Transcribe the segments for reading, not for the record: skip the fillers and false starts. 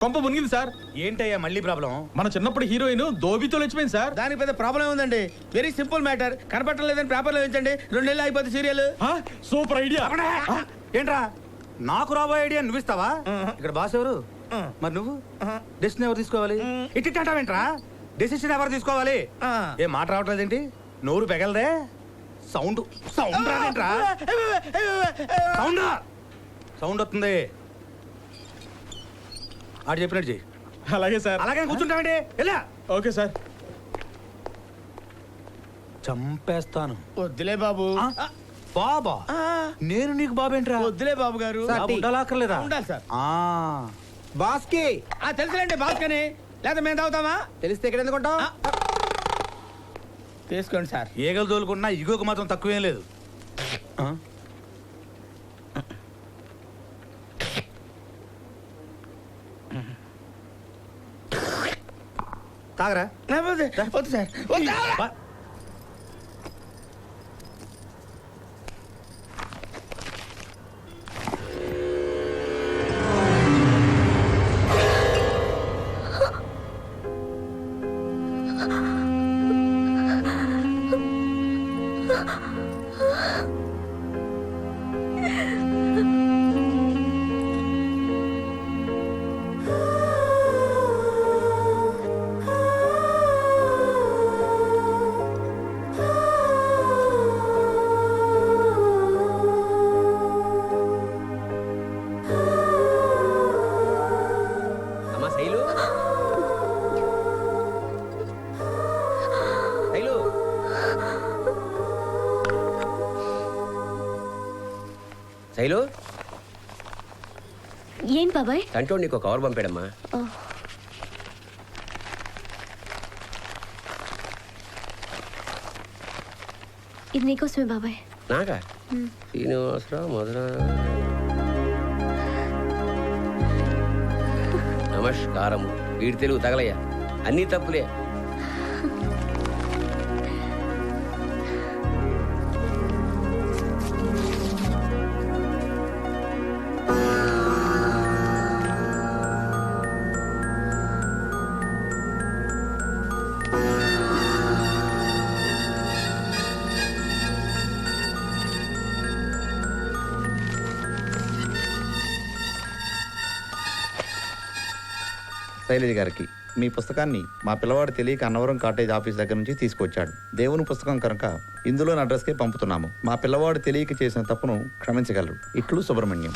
కొంప మునిగింది సార్. ఏంటయ్యా మళ్ళీ ప్రాబ్లం? మన చిన్నప్పుడు హీరోయిన్ దోబితో లేచిపోయింది సార్. దానికి పెద్ద ప్రాబ్లం ఉందండి. Very simple matter. కనపట్టలేదని పేపర్లో వేయించండి, 2 నెలలు అయిపోతుంది సీరియల్. Super idea. ఏంట్రా నాకు రాబోయే ఐడియా నువ్వు ఇస్తావా? ఇక్కడ బాస్ ఎవరు? మరి నువ్వు డెసిషన్ ఎవరు తీసుకోవాలి? ఇట్టి అంటావేంట్రా? డెసిషన్ ఎవరు తీసుకోవాలి? ఏం మాట రావట్లేదేంటి? నోరు పెగలదే. సౌండ్ సౌండ్ రాదేంట్రా? సౌండ్ సౌండ్ వస్తుంది. ఆడు చెప్పినట్టు చెయ్యి. అలాగే సార్. అలాగే కూర్చుంటామండి. ఎలా? Okay sir. చంపేస్తాను. వద్దులే బాబు. బాబా? నేను నీకు బాబేంట్రా? వద్దులే బాబు గారు. ఉండాలక్కర్లేదా? ఉండాలి సార్. బాస్ కి తెలుసులేండి బాస్ కని. లేదా మేము తాగుతామా? తెలిస్తే ఇక్కడ ఎందుకుంటాం? తీసుకోండి సార్. ఈగలు తోలుకున్నా ఇగోకు మాత్రం తక్కువేం లేదు. తాగరా? వద్దు సార్. శైలు, ఏం బాబాయ్? కంటో నీకు కవర్ పంపాడమ్మా. ఇది నీకోసమే బాబాయ్. నాకా? శ్రీనివాసరావు మధుర. నమస్కారం. వీడి తెలుగు తగలయ్యా, అన్నీ తప్పులే. శైలజ గారికి మీ పుస్తకాన్ని మా పిల్లవాడు తెలియక అన్నవరం కాటేజ్ ఆఫీస్ దగ్గర నుంచి తీసుకొచ్చాడు. దేవుని పుస్తకం కనుక ఇందులోని అడ్రస్కే పంపుతున్నాము. మా పిల్లవాడు తెలియక చేసిన తప్పును క్షమించగలరు. ఇట్లు సుబ్రహ్మణ్యం.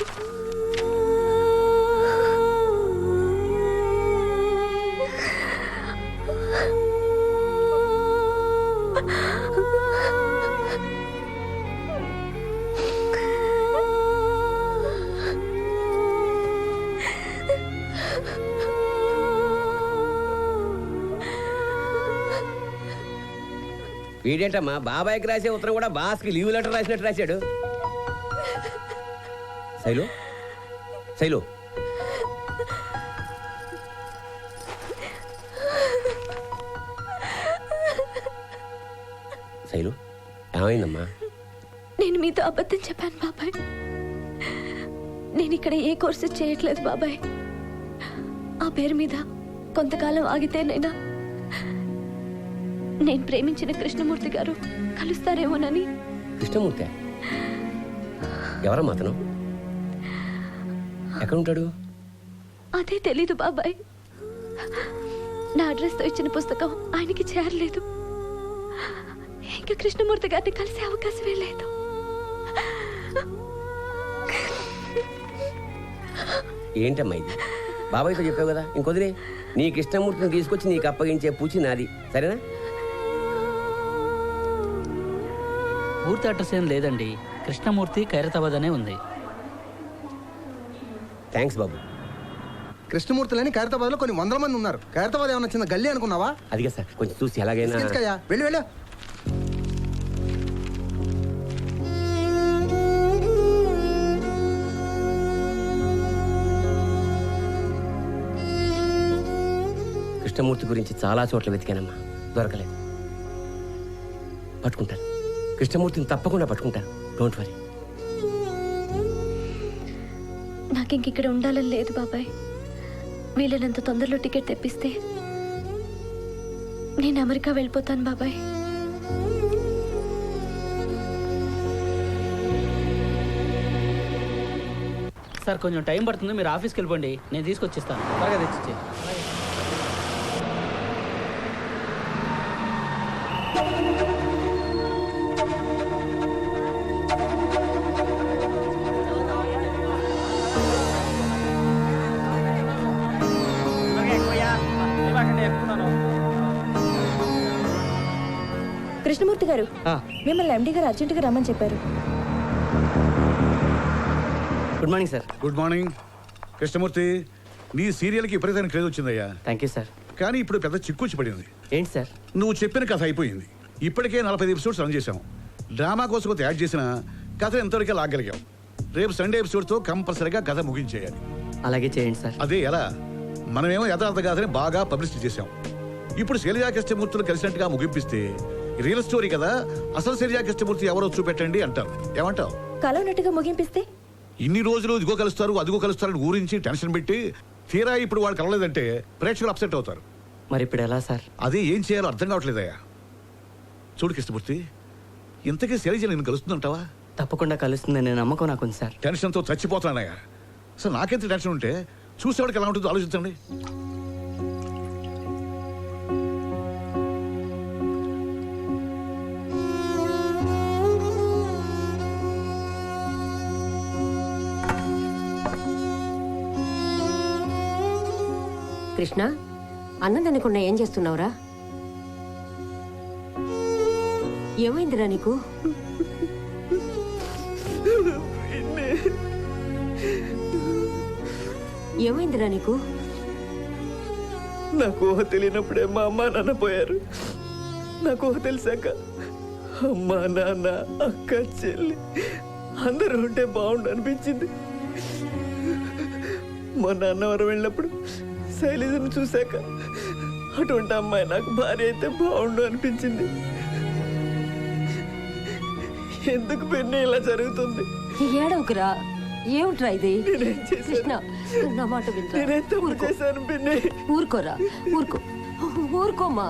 వీడేంటమ్మా బాబాయ్కి రాసే ఉత్తరం కూడా బాస్కి లీవ్ లెటర్ రాసినట్టు రాశాడు. శైలు, శైలు, శైలు, ఏమైందమ్మా? నేను మీతో అబద్ధం చెప్పాను బాబాయ్. నేను ఇక్కడ ఏ కోర్సు చేయట్లేదు బాబాయ్. ఆ పేరు మీద కొంతకాలం ఆగితేనైనా నేను ప్రేమించిన కృష్ణమూర్తి గారు కలుస్తారేమోనని. కృష్ణమూర్తి ఎవరమ్మా అతను? ఎక్కడుంటాడు? అదే తెలీదు బాబాయ్. నా అడ్రస్తో ఇచ్చిన పుస్తకం ఆయనకి చేరలేదు. ఇంకా కృష్ణమూర్తి గారిని కలిసే అవకాశమే లేదు. ఏంటమ్మా ఇది? బాబాయ్తో చెప్పావు కదా, ఇంకొదిలే. నీ కృష్ణమూర్తిని తీసుకొచ్చి నీకు అప్పగించే పూచి నాది, సరేనా? పూర్తి అడ్రస్ ఏం లేదండి. కృష్ణమూర్తి ఖైరతాబాద్ అనే ఉంది. థ్యాంక్స్ బాబు. కృష్ణమూర్తులని ఖైరతాబాద్ లో కొన్ని 100 మంది ఉన్నారు. ఖైరతాబాద్ ఏమన్నా చిన్న గల్లీ అనుకున్నావా? అదిగా సార్, కొంచెం చూసి ఎలాగైనా వెళ్ళు వెళ్ళు. కృష్ణమూర్తి గురించి చాలా చోట్ల వెతికానమ్మా, దొరకలేదు. పట్టుకుంటాను, కృష్ణమూర్తిని తప్పకుండా పట్టుకుంటాను. Don't worry. నాకింక ఇక్కడ ఉండాలని లేదు బాబాయ్. వీలైనంత తొందరలో టికెట్ తెప్పిస్తే నేను అమెరికా వెళ్ళిపోతాను బాబాయ్. సార్ కొంచెం టైం పడుతుంది, మీరు ఆఫీస్కి వెళ్ళిపోండి, నేను తీసుకొచ్చిస్తాను. త్వరగా తెచ్చిచ్చే. కృష్ణమూర్తి గారు, మిమ్మల్ని ఎండి గారు అర్జెంటుగా రమ్మని చెప్పారు. Good morning sir. Good morning Krishnamurthy. నీ సీరియల్కి విపరీతమైన క్రేజ్ వచ్చిందయ్యా. Thank you sir. కానీ ఇప్పుడు పెద్ద చిక్కుచ్చి పడింది. ఏంటి సార్? నువ్వు చెప్పిన కథ అయిపోయింది. ఇప్పటికే 45 ఎపిసోడ్స్ రన్ చేసాం. డ్రామా కోసం కొంత యాడ్ చేసిన కథ ఎంతవరకే లాగలిగాం. రేపు సండే ఎపిసోడ్తో కంపల్సరీగా కథ ముగించేయాలి. అలాగే చేయండి సార్. అదే ఎలా? మనమేమో యథార్థ కథని బాగా పబ్లిసిటీ చేసాం. ఇప్పుడు శైలజా కృష్ణమూర్తులు కలిసినట్టుగా ముగింపిస్తే రియల్ స్టోరీ కదా, అసలు శైలజా కృష్ణమూర్తి ఎవరో చూపెట్టండి అంటారు. ఏమంటావు? కలవనట్టుగా ముగింపిస్తే? ఇన్ని రోజులు ఇదిగో కలుస్తారు అదిగో కలుస్తారని ఊరించి టెన్షన్ పెట్టి తీరా ఇప్పుడు వాళ్ళు కలవలేదంటే ప్రేక్షకులు అప్సెట్ అవుతారు. మరి ఇప్పుడు ఎలా సార్? అదే ఏం చేయాలో అర్థం కావట్లేదయ్యా. చూడు కృష్ణమూర్తి, ఇంతకీ శైలజ నేను కలుస్తుందంటావా? తప్పకుండా కలుస్తుందనే నమ్మకం నాకుంది సార్. టెన్షన్తో చచ్చిపోతున్నానయ్యా. అసలు నాకెంత టెన్షన్ ఉంటే చూసేవాడికి ఎలా ఉంటుందో ఆలోచించండి. కృష్ణ, అన్నం తినకుండా ఏం చేస్తున్నావురా? ఏమైందిరా నీకు? ఏమైందిరా నీకు? నాకు ఊహ తెలియనప్పుడే మా అమ్మ నాన్న పోయారు. నాకు ఊహ తెలిసాక అమ్మ నాన్న అక్క చెల్లి అందరూ ఉంటే బాగుండు అనిపించింది. మొన్న అన్నవరం వెళ్ళినప్పుడు శైలజను చూశాక అటువంటి అమ్మాయి నాకు భార్య అయితే బాగుండు అనిపించింది. ఎందుకు పెన్ను ఇలా జరుగుతుంది? ఏడవకురా. ఏమిట్రా ఇది? నేనేం చేశాను? కృష్ణ, నా మాట వినరా. నేనేం తప్పు చేశాను పిన్ని? ఊరుకోరా, ఊరుకో, ఊరుకోమ్మా.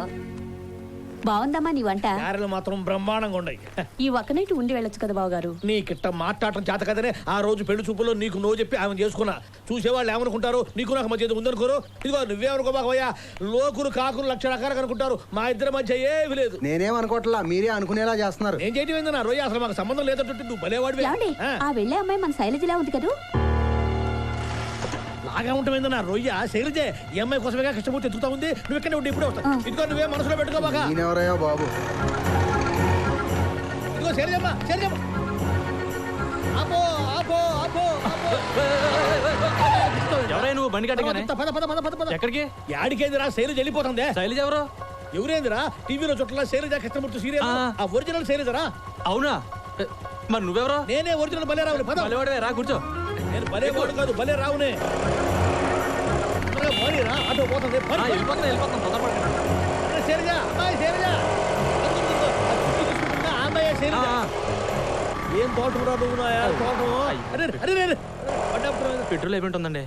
బాగుందమ్మా నీ వంట. గారెలు మాత్రం బ్రహ్మాండంగా ఉన్నాయి. ఈ ఒక్క నైట్ ఉండి వెళ్ళొచ్చు కదా బావగారు. నీకిట్ట మాట్లాడటం చేత కదనే ఆ రోజు పెళ్లి చూపులో నీకు నో చెప్పి ఆమె చేసుకున్నా. చూసేవాళ్ళు ఏమనుకుంటారు? నీకు నాకు మధ్య ఏదో ఉందనుకోరు. ఇదిగో నువ్వేమనుకోబాకయ్యా, లోకులు కాకులు లక్ష రకాలుగా అనుకుంటారు. మా ఇద్దరి మధ్య ఏమీ లేదు. నేనేమనుకోవట్లా, మీరే అనుకునేలా చేస్తున్నారు. ఏం చేయటం ఏందన్నా రొయ్య, అసలు మాకు సంబంధం లేదంటే నువ్వు భలేవాడివి. ఆ వెళ్ళే అమ్మాయి మన శైలజలా ఉంది కదా. లాగా ఉంటామైందన్నా రొయ్య శైలజే. ఈ అమ్మాయి కోసమేగా కృష్ణమూర్తి ఎత్తుకుతా ఉంది. నువ్వు ఇక్కడే ఉండి ఇప్పుడే వస్తా. ఇదిగో నువ్వే మనసులో పెట్టుకోబాక. నేనెవరయ్యా బాబు? ఇదిగో శైలజమ్మ, శైలజమ్మ. ఆపో ఆపో ఆపో ఎవరైనా నువ్వు బండి పద పద పద పద పద. ఎక్కడికి? యాడికేందిరా శైలజ వెళ్ళిపోతుంది. శైలజ ఎవరు? ఎవరేందిరా టీవీలో చుట్టలా శైలజ కృష్ణమూర్తి సీరియల్ ఆ ఒరిజినల్ శైలజరా? అవునా? మరి నువ్వెవరో? నేనే ఒరిజినల్ భలే రావుని. పద. రా కూర్చో. నేను భలే వాడు కాదు, భలే రావునే. రా ఆటో పోతుంది. వెళ్ళిపోతాం తొందరపడండి. శైలజ, అమ్మాయి శైలజ. ఆ అమ్మాయి శైలజ. ఏం తోటం రా నువ్వు? తోటం. అరే అరే అరే పెట్రోల్ అయిపోయి ఉంటుందండి.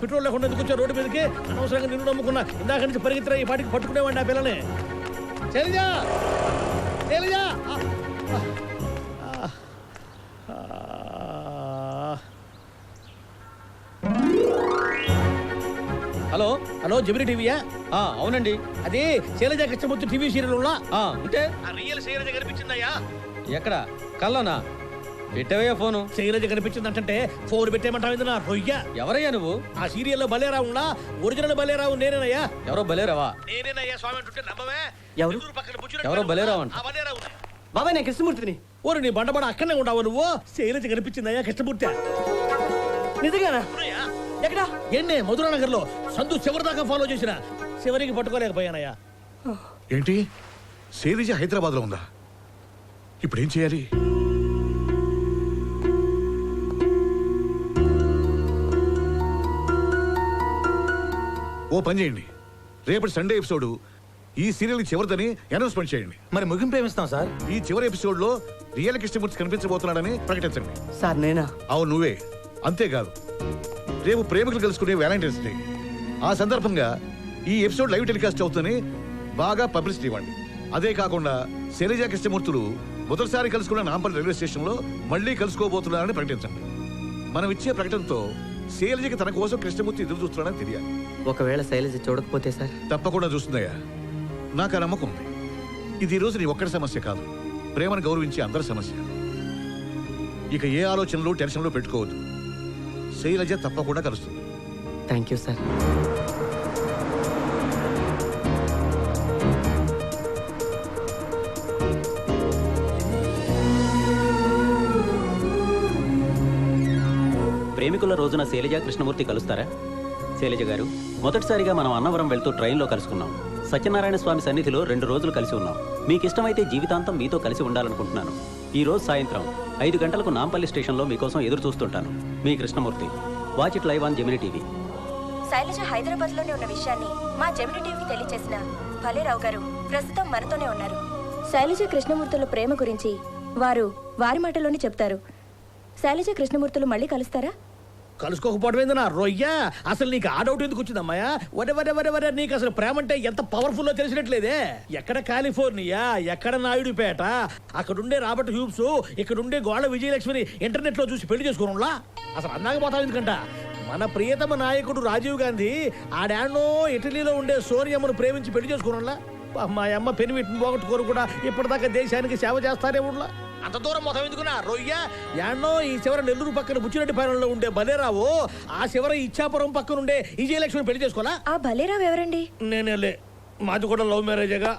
పెట్రోల్ లేకుండా ఎందుకు వచ్చా రోడ్డు మీదకి? అనవసరంగా నిన్ను నమ్ముకున్నా. ఇందాక నుంచి పరిగెత్తరా ఈ పాటికి పట్టుకునేవాడిని ఆ పిల్లని. శైలజ, శైలజ. హలో హలో, జమిని టీవీయా? అవునండి. అదే శైలజ కృష్ణమూర్తి టీవీ సీరియల్ ఉన్నా అంటే రియల్ శైలజ కనిపించిందయ్యా. ఎక్కడ? కల్లోనా? పెట్టవయ్యా ఫోను. శైలజ కనిపించిందంటే ఫోన్ పెట్టేయమంటావు నా రొయ్య. ఎవరయ్యా నువ్వు? ఆ సీరియల్లో బలేరావు ఉన్నా ఒరిజినల్ బలేరావు నేనేనయ్యా. ఎవరో బలేరావా? నేనేనయ్యా స్వామి అంటుంటే నమ్మవే? ఎవరు? ఎదురు పక్కన కూర్చున్నట్టు ఎవరో బలేరావు అంట. ఆ బలేరావు. బాబాయ్ నేను కృష్ణమూర్తిని. ఓరు నీ బండబడ అక్కడనే ఉంటావు నువ్వు. శైలజ కనిపించిందయ్యా కృష్ణమూర్తి. నిజంగానా? ఎక్కడా? ఎన్నే మధురానగర్ లో సందు చివరి దాకా ఫాలో చేసిన చివరికి పట్టుకోలేకపోయానయ్యా. ఏంటి? శైలజ హైదరాబాద్ లో ఉందా? ఇప్పుడు ఏం చేయాలి? ఓ పని చేయండి, రేపటి సండే ఎపిసోడ్ ఈ సీరియల్ చివరిదని అనౌన్స్మెంట్ చేయండి. మరి ముగింపు ఏమిస్తాం సార్? ఈ చివరి ఎపిసోడ్ లో రియల్ కృష్ణమూర్తి కనిపించబోతున్నాడని ప్రకటించండి. సార్ నేనా? అవును నువ్వే. అంతేకాదు, రేపు ప్రేమికులు కలుసుకునే వ్యాలంటైన్స్ డే. ఆ సందర్భంగా ఈ ఎపిసోడ్ లైవ్ టెలికాస్ట్ అవుతుందని బాగా పబ్లిసిటీ ఇవ్వండి. అదే కాకుండా శైలజ కృష్ణమూర్తులు మొదటిసారి కలుసుకున్న నాంపల్లి రైల్వే స్టేషన్లో మళ్ళీ కలుసుకోబోతున్నారని ప్రకటించండి. మనం ఇచ్చే ప్రకటనతో శైలజకి తన కోసం కృష్ణమూర్తి ఎదురు చూస్తున్నాడని తెలియాలి. ఒకవేళ శైలజ చూడకపోతే సార్? తప్పకుండా చూస్తుందయ్యా, నాకు ఆ నమ్మకం ఉంది. ఇది ఈ రోజు నీ ఒక్కడి సమస్య కాదు, ప్రేమను గౌరవించే అందరి సమస్య. ఇక ఏ ఆలోచనలు టెన్షన్లు పెట్టుకోవద్దు. శైలజ తప్పకుండా కలుస్తుంది. Thank you sir. ప్రేమికుల రోజున శైలజ కృష్ణమూర్తి కలుస్తారా? శైలజ గారు, మొదటిసారిగా మనం అన్నవరం వెళ్తూ ట్రైన్లో కలుసుకున్నాం. సత్యనారాయణ స్వామి సన్నిధిలో 2 రోజులు కలిసి ఉన్నాం. మీకు ఇష్టమైతే జీవితాంతం మీతో కలిసి ఉండాలనుకుంటున్నాను. ఈ రోజు సాయంత్రం 5 గంటలకు నాంపల్లి స్టేషన్లో మీకోసం ఎదురు చూస్తుంటాను. మీ Krishnamurthy. Watch it live on Gemini TV. Shailaja Hyderabad లోనే ఉన్న విషయాన్ని మా జెమిని టీవీకి తెలియచేసిన భలేరావు గారు ప్రస్తుతం మనతోనే ఉన్నారు. శైలజ కృష్ణమూర్తుల ప్రేమ గురించి వారి మాటలోనే చెప్తారు. శైలజ కృష్ణమూర్తులు మళ్ళీ కలుస్తారా? కలుసుకోకపోవడం నా రొయ్య. అసలు నీకు ఆ డౌట్ ఎందుకు వచ్చిందమ్మాయా? వరే నీకు అసలు ప్రేమ అంటే ఎంత పవర్ఫుల్లో తెలిసినట్లేదే. ఎక్కడ కాలిఫోర్నియా, ఎక్కడ నాయుడుపేట, అక్కడుండే రాబర్ట్ హ్యూబ్స్, ఇక్కడుండే గోళ్ళ విజయలక్ష్మిని ఇంటర్నెట్ లో చూసి పెళ్లి చేసుకున్నా అసలు అన్నాక పోతావు ఎందుకంట. మన ప్రియతమ నాయకుడు రాజీవ్ గాంధీ ఆడానో ఇటలీలో ఉండే సోనియమ్మను ప్రేమించి పెళ్లి చేసుకున్నా. మా అమ్మ పెనిమిటిని పోగొట్టుకోరు కూడా ఇప్పటిదాకా దేశానికి సేవ చేస్తారే ఉన్నా. అంత దూరం మొత్తం ఎందుకున్నా రొయ్య? యాన్నో ఈ చివర నెల్లూరు పక్కన బుచ్చిరెడ్డిపాలెంలో ఉండే బలేరావు, ఆ చివర ఇచ్చాపురం పక్కన ఉండే విజయలక్ష్మి పెళ్లి చేసుకోవాలా? ఆ బలేరావు ఎవరండి? నేనే. మాది కూడా లవ్ మ్యారేజేగా.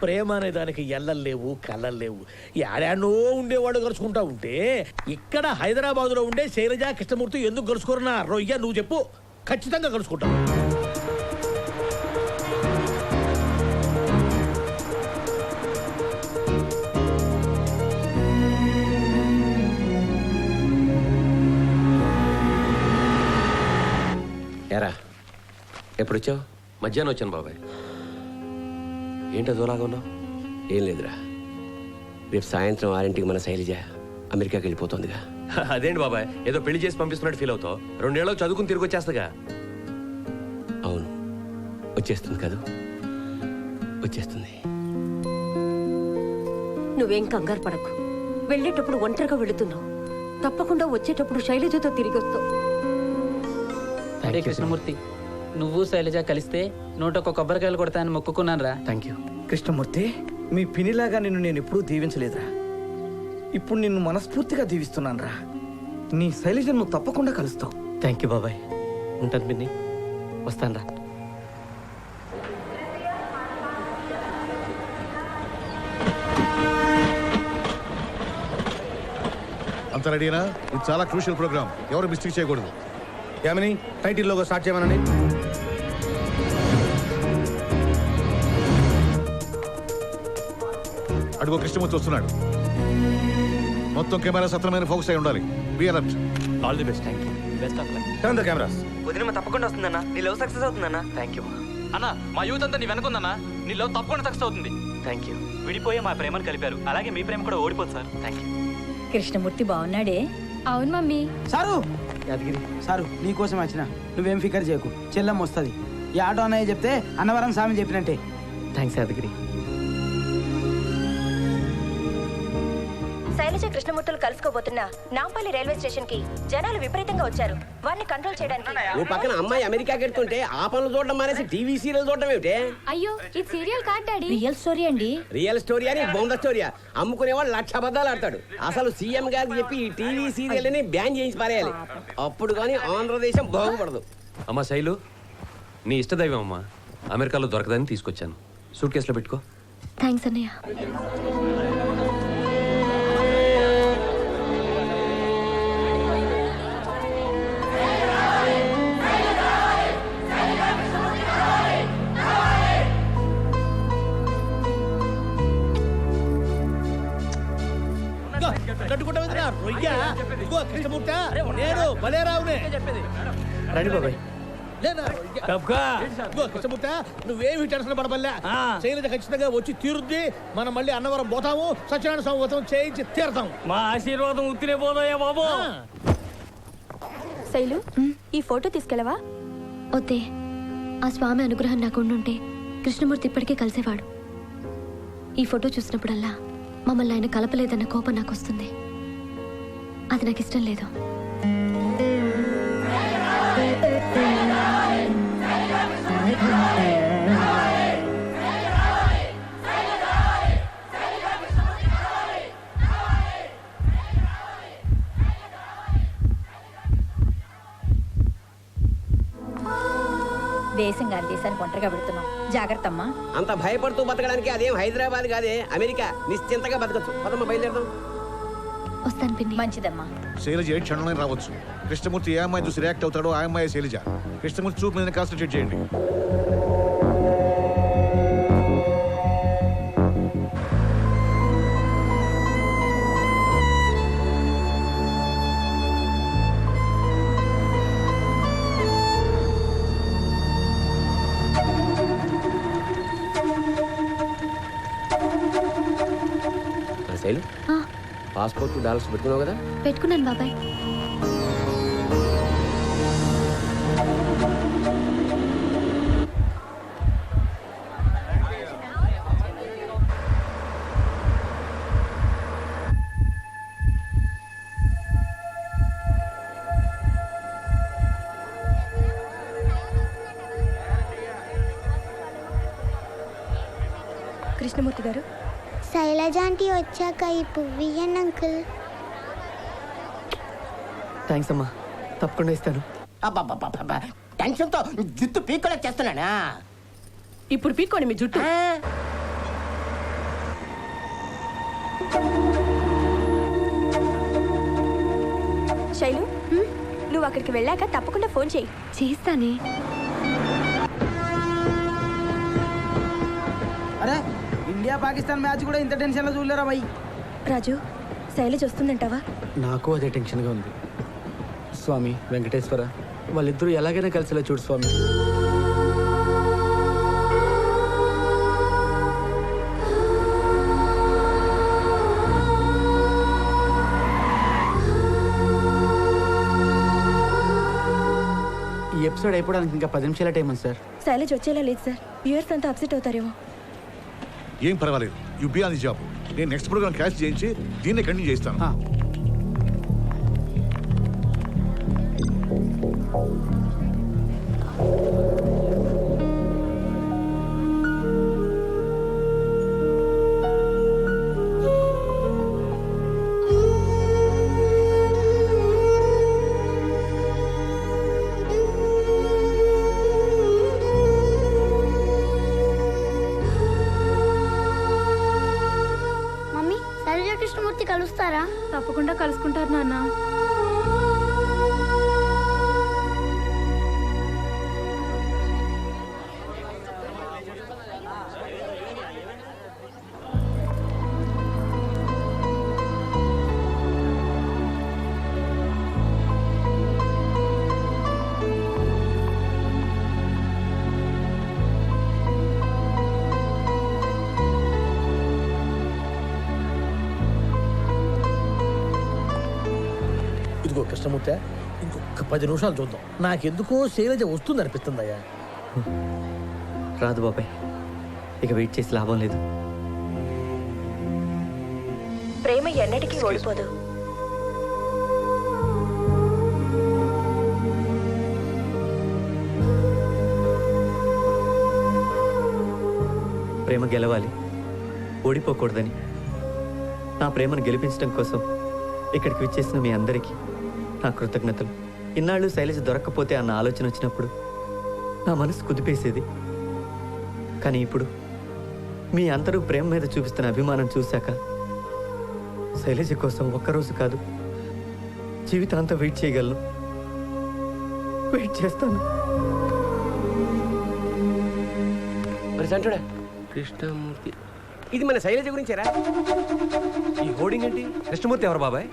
ప్రేమ అనే దానికి ఎల్లలేవు, కళ్ళలేవు. యాడానో ఉండేవాడు కలుసుకుంటా ఉంటే ఇక్కడ హైదరాబాద్ లో ఉండే శైలజ కృష్ణమూర్తి ఎందుకు కలుసుకోరన్నా రొయ్య? నువ్వు చెప్పు. ఖచ్చితంగా కలుసుకుంటావు. ఎరా, ఎప్పుడు వచ్చావు? మధ్యాహ్నం వచ్చాను బాబాయ్. ఏంటో దోలాగా ఉన్నావు? ఏం లేదురా, రేపు సాయంత్రం 6ంటికి మన శైలజ అమెరికాకి వెళ్ళిపోతుందిగా. అదేంటి బాబాయ్, ఏదో పెళ్లి చేసి పంపిస్తున్నట్టు ఫీల్ అవుతావు? 2 ఏళ్ళకి చదువుకుని తిరిగి వచ్చేస్తాగా. అవును, వచ్చేస్తుంది కదా, వచ్చేస్తుంది. నువ్వేం కంగారు పడకు. వెళ్ళేటప్పుడు ఒంటరిగా వెళుతున్నావు. తప్పకుండా వచ్చేటప్పుడు శైలజతో తిరిగి వస్తావు. అరే కృష్ణమూర్తి, నువ్వు శైలజ కలిస్తే 101 కొబ్బరికాయలు కొడతానని మొక్కుకున్నాను రా. Thank you. కృష్ణమూర్తి, మీ పినిలాగా నిన్ను నేను ఎప్పుడూ దీవించలేదురా. ఇప్పుడు నిన్ను మనస్ఫూర్తిగా దీవిస్తున్నాను రా. నీ శైలజను నువ్వు తప్పకుండా కలుస్తావు. థ్యాంక్ యూ బాబాయ్. ఉంటాను పిన్ని, వస్తాను రా. అంత రెడీనా? ఇది చాలా క్రూషియల్ ప్రోగ్రామ్, ఎవరు మిస్టేక్ చేయకూడదు. యామిని, టైటిల్ లోగో స్టార్ట్ చేయమనండి. అడుగు కృష్ణమూర్తి వస్తున్నాడు. మొత్తం కెమెరా సత్రమైన ఫోకస్ అయి ఉండాలి. Be alert. All the best. Thank you. Best of luck. Turn the cameras. వదిన తప్పకుండా వస్తుందన్నా. నీ లవ్ సక్సెస్ అవుతుందన్నా. థ్యాంక్ యూ అన్న. మా యూత్ అంతా నీ వెనకుందన్నా. నీ లవ్ తప్పకుండా సక్సెస్ అవుతుంది. Thank you. విడిపోయే మా ప్రేమను కలిపారు, అలాగే మీ ప్రేమ కూడా ఓడిపోదు సార్. Thank you. కృష్ణమూర్తి బాగున్నాడే? అవును మమ్మీ. సారు, యాదగిరి సారు, నీకోసం వచ్చిన. నువ్వేం ఫికర్ చేయకు, చెల్లెమ్మ వస్తుంది. ఈ ఆటో అన్నయ్య చెప్తే అన్నవరం స్వామి చెప్పినట్టే. థ్యాంక్స్ యాదగిరి. శైలజ కృష్ణమూర్తులు కలుసుకోబోతున్న నాంపల్లి రైల్వే స్టేషన్ కి జనాలు విపరీతంగా వచ్చారు. వారిని కంట్రోల్ చేయడానికి ఓ పక్కన అమ్మాయి అమెరికాకి వెళ్తుంటే ఆ పనులు చూడడం మానేసి టీవీ సీరియల్ చూడడం ఏమిటే? అయ్యో, ఇది సీరియల్ కాదు డాడీ. రియల్ స్టోరీ అండి. రియల్ స్టోరీ అని బొంద స్టోరీయా? అమ్ముకునేవాడు 1,00,000 అబద్ధాలు ఆడతాడు. అసలు సీఎం గారికి చెప్పి ఈ టీవీ సీరియల్ ని బ్యాన్ చేయించి పారేయాలి. అప్పుడు కానీ ఆంధ్రదేశం బాగుపడదు. అమ్మా శైలు, నీ ఇష్టదైవం అమ్మా. అమెరికాలో దొరకదని తీసుకొచ్చాను. సూట్ కేసులో పెట్టుకో. థ్యాంక్స్ అన్నయ్య. కట్టుకుంటా రొయ్య. ఇదిగో కృష్ణమూర్తి, నేను బలేరావునే. రండి బాబాయ్. కృష్ణమూర్తి, నువ్వేమి టెన్షన్ పడబల్లా. శైలజ ఖచ్చితంగా వచ్చి తీరుద్ది. మనం మళ్ళీ అన్నవరం పోతాము, సత్యనారాయణ స్వామి వ్రతం చేయించి తీరతాం. మా ఆశీర్వాదం ఉత్తినే పోదాయా బాబు. శైలు, ఈ ఫోటో తీసుకెళ్ళవా? వద్దే, ఆ స్వామి అనుగ్రహం నాకు ఉండుంటే కృష్ణమూర్తి ఇప్పటికే కలిసేవాడు. ఈ ఫోటో చూసినప్పుడల్లా మమ్మల్ని ఆయన కలపలేదన్న కోపం నాకు వస్తుంది. అది నాకు ఇష్టం లేదు. దేశం కాదు, దేశానికి ఒంటరిగా పెడుతున్నాం. జాగ్రత్త అమ్మా. అంత భయపడుతూ బతకడానికి అదేం హైదరాబాద్ కాదే, అమెరికా. నిశ్చింతగా బతకచ్చు. పదమ్మ, బయలుదేరదాం. వస్తాను పిన్ని. మంచిదమ్మా. శైలజ ఏ క్షణంలో రావచ్చు. కృష్ణమూర్తి ఏ అమ్మాయి చూసి రియాక్ట్ అవుతాడో ఆ అమ్మాయి శైలజ. కృష్ణమూర్తి చూపు మీద కాన్సన్ట్రేట్ చేయండి. శైలు, పాస్పోర్ట్ డాలర్స్ పెట్టుకున్నావు కదా? పెట్టుకున్నాను బాబాయ్. కృష్ణమూర్తి గారు, శైలజాంటి వచ్చాక ఈ పువ్వు ఇయ్యండి అంకుల్. థ్యాంక్స్ అమ్మా, తప్పకుండా ఇస్తాను. టెన్షన్తో జుట్టు పీకోలా చేస్తున్నానా? ఇప్పుడు పీక్కోండి మీ జుట్టు. శైలు, నువ్వు అక్కడికి వెళ్ళాక తప్పకుండా ఫోన్ చేయి. చేస్తానే. అరే, ఇండియా పాకిస్తాన్ మ్యాచ్ కూడా ఇంత టెన్షన్లో చూడలేరా భయ్? రాజు, శైలజ వస్తుందంటావా? నాకు అదే టెన్షన్గా ఉంది. స్వామి వెంకటేశ్వర, వాళ్ళిద్దరూ ఎలాగైనా కలిసిలా చూడు స్వామి. ఈ ఎపిసోడ్ అయిపోవడానికి ఇంకా 10 నిమిషాల టైం ఉంది సార్. శైలజ వచ్చేలా లేదు సార్. వ్యూయర్స్ అంతా అప్సెట్ అవుతారేమో. ఏం పర్వాలేదు, you be on the job. నేను నెక్స్ట్ ప్రోగ్రామ్ క్యాష్ చేయించి దీన్నే కంటిన్యూ చేస్తాను. మమ్మీ, శైలజ కృష్ణమూర్తి కలుస్తారా? తప్పకుండా కలుసుకుంటారు నాన్న. ఇదిగో కృష్ణమూర్తి, ఇంకొక 10 నిమిషాలు చూద్దాం. నాకెందుకో శైలజ వస్తుంది అనిపిస్తుందయ్యా. రాదు బాబాయ్, ఇక వెయిట్ చేసి లాభం లేదు. ప్రేమ ఎన్నటికీ ఓడిపోదు. ప్రేమ గెలవాలి, ఓడిపోకూడదని. నా ప్రేమను గెలిపించడం కోసం ఇక్కడికి విచ్చేసిన మీ అందరికీ నా కృతజ్ఞతలు. ఇన్నాళ్ళు శైలజ దొరక్కపోతే అన్న ఆలోచన వచ్చినప్పుడు నా మనసు కుదిపేసేది. కానీ ఇప్పుడు మీ అందరూ ప్రేమ మీద చూపిస్తున్న అభిమానం చూశాక శైలజ కోసం ఒక్కరోజు కాదు, జీవితాంతం వెయిట్ చేయగలను. వెయిట్ చేస్తాను. కృష్ణమూర్తి, ఇది మన శైలజ గురించేరా? ఈ హోర్డింగ్ ఏంటి? కృష్ణమూర్తి ఎవరు బాబాయ్?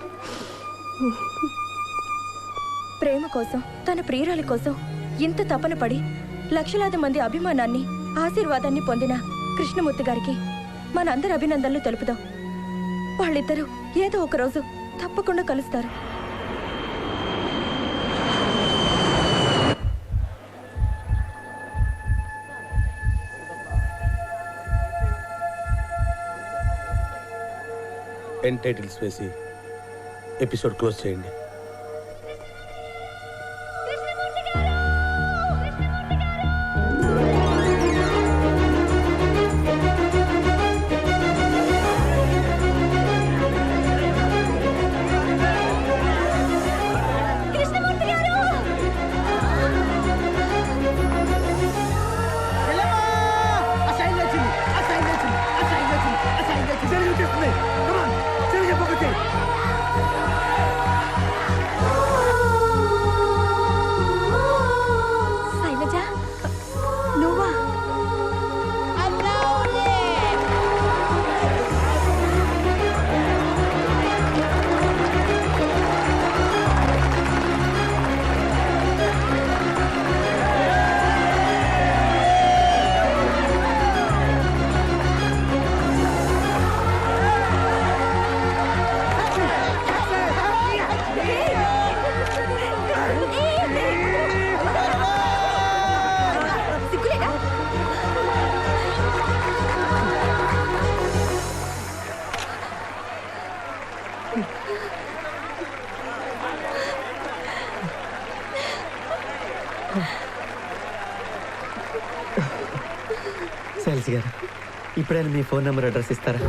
ప్రేమ కోసం, తన ప్రియురాలి కోసం ఇంత తపన పడి లక్షలాది మంది అభిమానాన్ని, ఆశీర్వాదాన్ని పొందిన కృష్ణమూర్తి గారికి మనందరి అభినందనలు తెలుపుదాం. వాళ్ళిద్దరూ ఏదో ఒక రోజు తప్పకుండా కలుస్తారు. ఎండ్ టైటిల్స్ వేసి ఎపిసోడ్ క్లోజ్ చేయండి. శైలజ నువ్వా? సిగ్గులేదా? శైలజ గారు ఇప్పుడైనా మీ ఫోన్ నెంబర్ అడ్రస్ ఇస్తారా?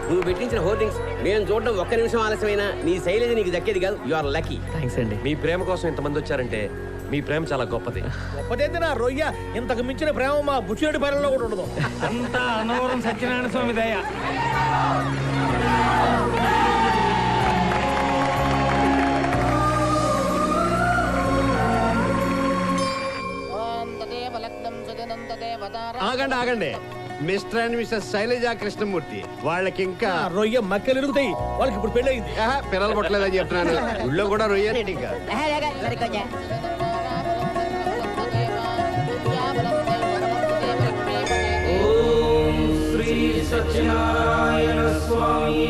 నువ్వు పెట్టించిన హోర్డింగ్స్ మేము చూడడం ఒక్క నిమిషం ఆలస్యమైనా నీ శైలజ నీకు దక్కేది కాదు. You are lucky. థ్యాంక్స్ అండి. మీ ప్రేమ కోసం ఇంతమంది వచ్చారంటే మీ ప్రేమ చాలా గొప్పది. గొప్పదైతే నా రొయ్య ఇంతకు మించిన ప్రేమ మా బుచ్చిరెడ్డి పాలనలో కూడా ఉండదు. అంతా అనవరం సత్యనారాయణ స్వామి దయ. ఆగండి ఆగండి. Mister and missus Shailaja Krishnamurthy వాళ్ళకి ఇంకా ఆ రొయ్య మక్కలు ఇరుగుతాయి. వాళ్ళకి ఇప్పుడు పెళ్ళయింది. పిల్లలు పుట్టలేదని చెప్తున్నాను. ఊళ్ళో కూడా రొయ్య శ్రీ సత్యనారాయణ స్వామి